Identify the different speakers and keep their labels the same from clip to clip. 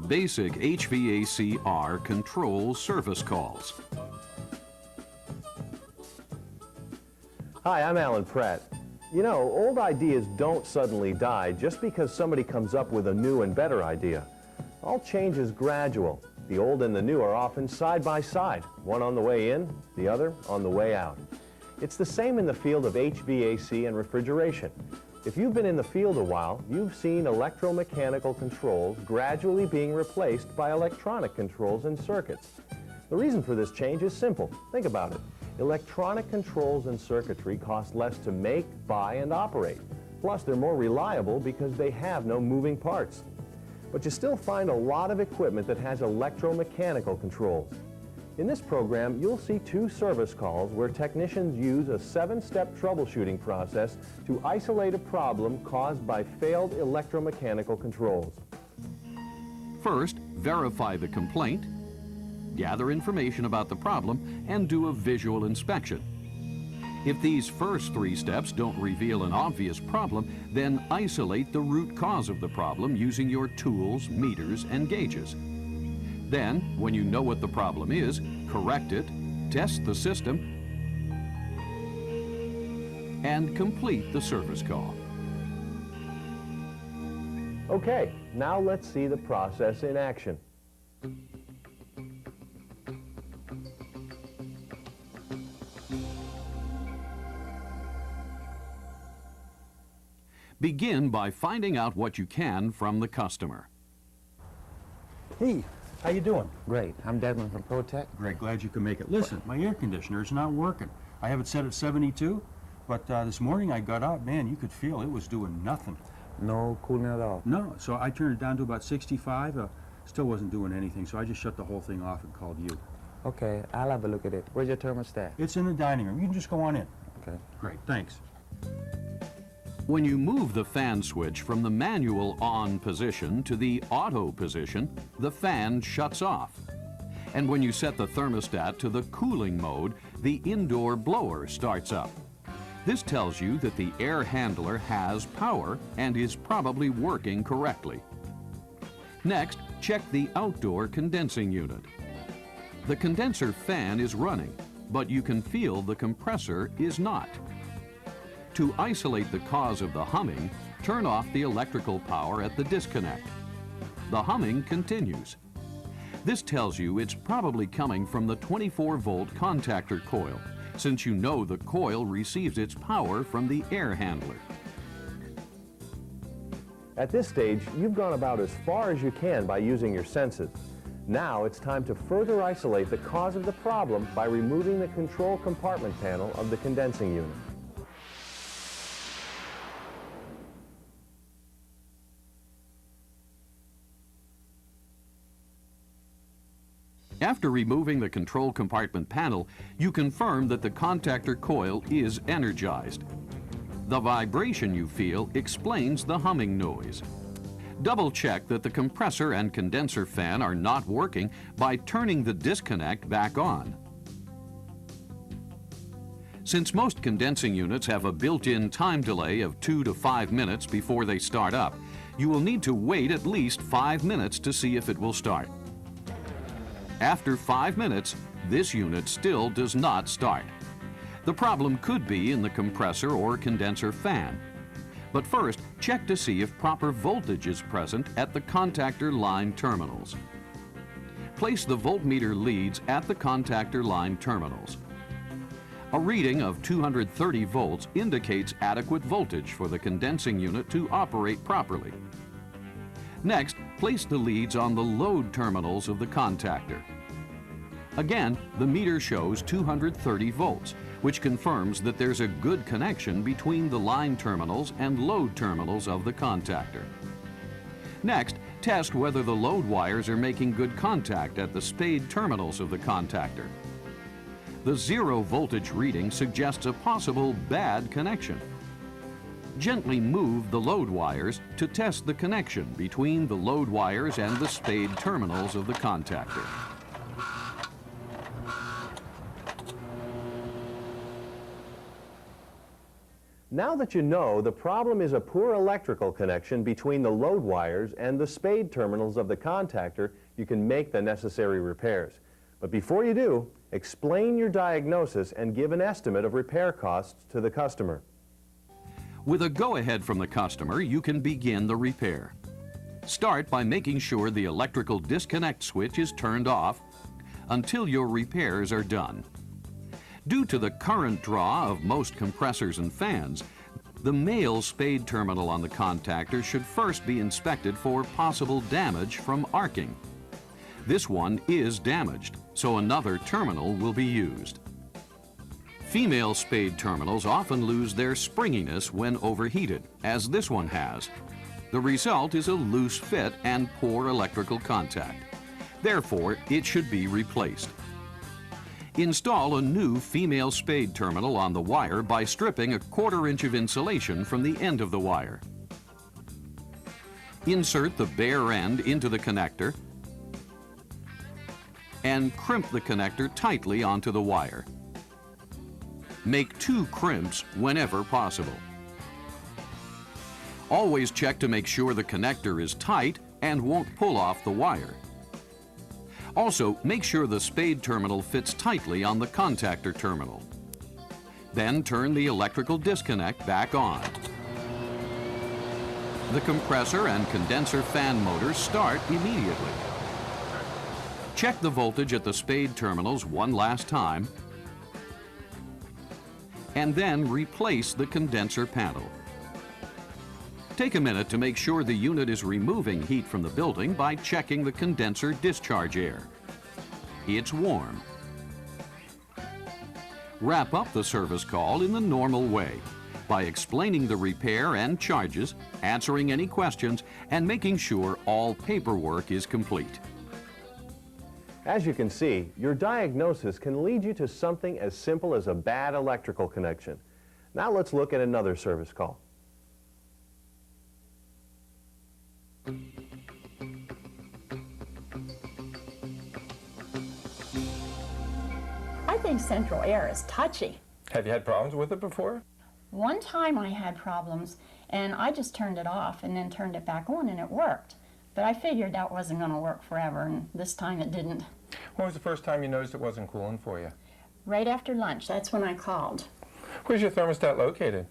Speaker 1: basic HVACR control service calls.
Speaker 2: Hi, I'm Alan Pratt. You know, old ideas don't suddenly die just because somebody comes up with a new and better idea. All change is gradual. The old and the new are often side by side, one on the way in, the other on the way out. It's the same in the field of HVAC and refrigeration. If you've been in the field a while, you've seen electromechanical controls gradually being replaced by electronic controls and circuits. The reason for this change is simple. Think about it. Electronic controls and circuitry cost less to make, buy, and operate. Plus, they're more reliable because they have no moving parts. But you still find a lot of equipment that has electromechanical controls. In this program, you'll see 2 service calls where technicians use a 7-step troubleshooting process to isolate a problem caused by failed electromechanical controls.
Speaker 1: First, verify the complaint, gather information about the problem, and do a visual inspection. If these first 3 steps don't reveal an obvious problem, then isolate the root cause of the problem using your tools, meters, and gauges. Then, when you know what the problem is, correct it, test the system, and complete the service call.
Speaker 2: Okay, now let's see the process in action.
Speaker 1: Begin by finding out what you can from the customer.
Speaker 3: Hey, how you doing?
Speaker 4: Great. I'm Desmond from ProTech.
Speaker 3: Great, glad you could make it. Listen, my air conditioner is not working. I have it set at 72, but this morning I got up, man, you could feel it was doing nothing.
Speaker 4: No cooling at all.
Speaker 3: No, so I turned it down to about 65, still wasn't doing anything, so I just shut the whole thing off and called you.
Speaker 4: Okay, I'll have a look at it. Where's your thermostat?
Speaker 3: It's in the dining room. You can just go on in.
Speaker 4: Okay.
Speaker 3: Great, thanks.
Speaker 1: When you move the fan switch from the manual on position to the auto position, the fan shuts off. And when you set the thermostat to the cooling mode, the indoor blower starts up. This tells you that the air handler has power and is probably working correctly. Next, check the outdoor condensing unit. The condenser fan is running, but you can feel the compressor is not. To isolate the cause of the humming, turn off the electrical power at the disconnect. The humming continues. This tells you it's probably coming from the 24-volt contactor coil, since you know the coil receives its power from the air handler.
Speaker 2: At this stage, you've gone about as far as you can by using your senses. Now it's time to further isolate the cause of the problem by removing the control compartment panel of the condensing unit.
Speaker 1: After removing the control compartment panel, you confirm that the contactor coil is energized. The vibration you feel explains the humming noise. Double-check that the compressor and condenser fan are not working by turning the disconnect back on. Since most condensing units have a built-in time delay of 2 to 5 minutes before they start up, you will need to wait at least 5 minutes to see if it will start. After 5 minutes, this unit still does not start. The problem could be in the compressor or condenser fan. But first, check to see if proper voltage is present at the contactor line terminals. Place the voltmeter leads at the contactor line terminals. A reading of 230 volts indicates adequate voltage for the condensing unit to operate properly. Next, place the leads on the load terminals of the contactor. Again, the meter shows 230 volts, which confirms that there's a good connection between the line terminals and load terminals of the contactor. Next, test whether the load wires are making good contact at the spade terminals of the contactor. The 0 voltage reading suggests a possible bad connection. Gently move the load wires to test the connection between the load wires and the spade terminals of the contactor.
Speaker 2: Now that you know the problem is a poor electrical connection between the load wires and the spade terminals of the contactor, you can make the necessary repairs. But before you do, explain your diagnosis and give an estimate of repair costs to the customer.
Speaker 1: With a go-ahead from the customer, you can begin the repair. Start by making sure the electrical disconnect switch is turned off until your repairs are done. Due to the current draw of most compressors and fans, the male spade terminal on the contactor should first be inspected for possible damage from arcing. This one is damaged, so another terminal will be used. Female spade terminals often lose their springiness when overheated, as this one has. The result is a loose fit and poor electrical contact. Therefore, it should be replaced. Install a new female spade terminal on the wire by stripping a 1/4 inch of insulation from the end of the wire. Insert the bare end into the connector and crimp the connector tightly onto the wire. Make 2 crimps whenever possible. Always check to make sure the connector is tight and won't pull off the wire. Also, make sure the spade terminal fits tightly on the contactor terminal. Then turn the electrical disconnect back on. The compressor and condenser fan motors start immediately. Check the voltage at the spade terminals one last time, and then replace the condenser panel. Take a minute to make sure the unit is removing heat from the building by checking the condenser discharge air. It's warm. Wrap up the service call in the normal way by explaining the repair and charges, answering any questions, and making sure all paperwork is complete.
Speaker 2: As you can see, your diagnosis can lead you to something as simple as a bad electrical connection. Now let's look at another service call.
Speaker 5: I think central air is touchy.
Speaker 6: Have you had problems with it before?
Speaker 5: One time I had problems and I just turned it off and then turned it back on and it worked. But I figured that wasn't going to work forever, and this time it didn't.
Speaker 6: When was the first time you noticed it wasn't cooling for you?
Speaker 5: Right after lunch, that's when I called.
Speaker 6: Where's your thermostat located?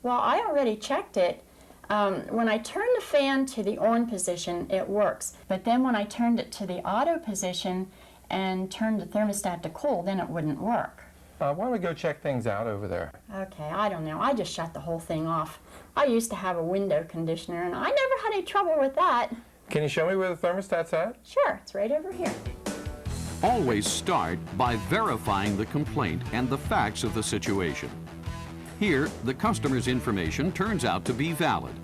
Speaker 5: Well, I already checked it. When I turn the fan to the on position, it works. But then when I turned it to the auto position and turned the thermostat to cool, then it wouldn't work.
Speaker 6: Why don't we go check things out over there?
Speaker 5: Okay, I don't know. I just shut the whole thing off. I used to have a window conditioner, and I never had any trouble with that.
Speaker 6: Can you show me where the thermostat's at?
Speaker 5: Sure, it's right over here.
Speaker 1: Always start by verifying the complaint and the facts of the situation. Here, the customer's information turns out to be valid.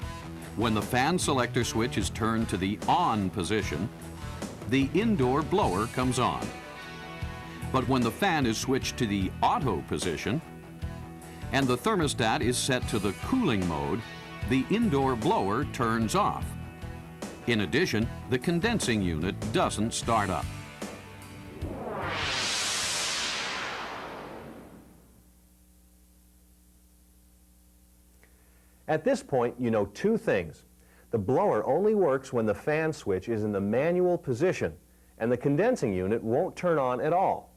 Speaker 1: When the fan selector switch is turned to the on position, the indoor blower comes on. But when the fan is switched to the auto position and the thermostat is set to the cooling mode, the indoor blower turns off. In addition, the condensing unit doesn't start up.
Speaker 2: At this point, you know 2 things. The blower only works when the fan switch is in the manual position, and the condensing unit won't turn on at all.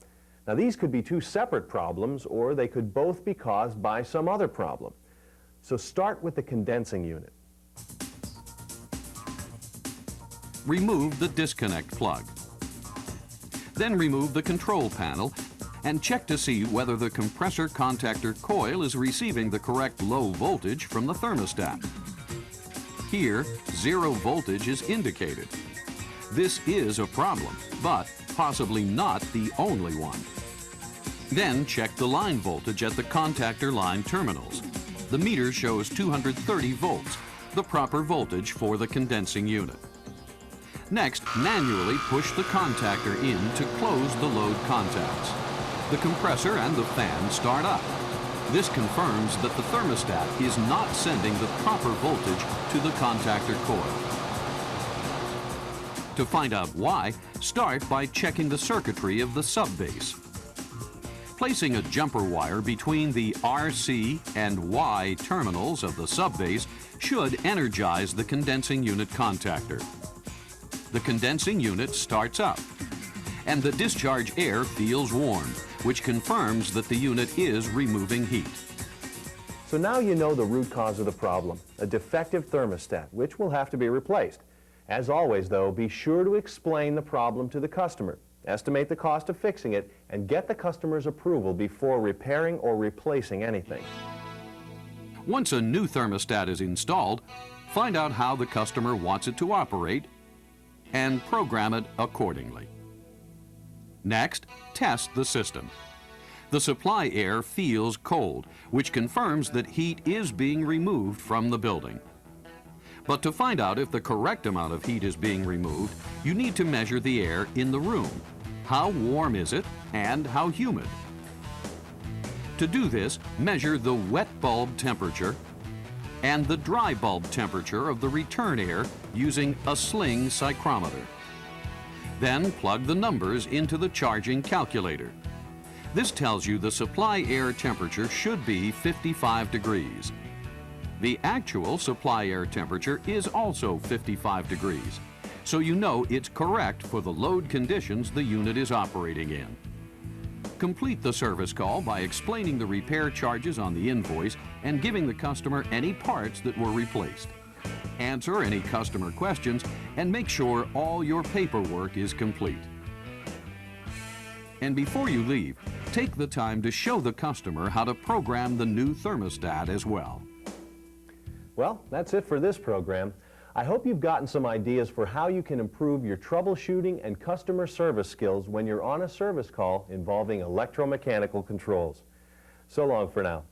Speaker 2: Now, these could be 2 separate problems, or they could both be caused by some other problem. So start with the condensing unit.
Speaker 1: Remove the disconnect plug. Then remove the control panel and check to see whether the compressor contactor coil is receiving the correct low voltage from the thermostat. Here, 0 voltage is indicated. This is a problem, but possibly not the only one. Then check the line voltage at the contactor line terminals. The meter shows 230 volts, the proper voltage for the condensing unit. Next, manually push the contactor in to close the load contacts. The compressor and the fan start up. This confirms that the thermostat is not sending the proper voltage to the contactor coil. To find out why, start by checking the circuitry of the subbase. Placing a jumper wire between the RC and Y terminals of the subbase should energize the condensing unit contactor. The condensing unit starts up, and the discharge air feels warm, which confirms that the unit is removing heat.
Speaker 2: So now you know the root cause of the problem, a defective thermostat, which will have to be replaced. As always, though, be sure to explain the problem to the customer, estimate the cost of fixing it, and get the customer's approval before repairing or replacing anything.
Speaker 1: Once a new thermostat is installed, find out how the customer wants it to operate and program it accordingly. Next, test the system. The supply air feels cold, which confirms that heat is being removed from the building. But to find out if the correct amount of heat is being removed, you need to measure the air in the room. How warm is it and how humid? To do this, measure the wet bulb temperature and the dry bulb temperature of the return air using a sling psychrometer. Then plug the numbers into the charging calculator. This tells you the supply air temperature should be 55 degrees. The actual supply air temperature is also 55 degrees, so you know it's correct for the load conditions the unit is operating in. Complete the service call by explaining the repair charges on the invoice and giving the customer any parts that were replaced. Answer any customer questions and make sure all your paperwork is complete. And before you leave, take the time to show the customer how to program the new thermostat as well.
Speaker 2: Well, that's it for this program. I hope you've gotten some ideas for how you can improve your troubleshooting and customer service skills when you're on a service call involving electromechanical controls. So long for now.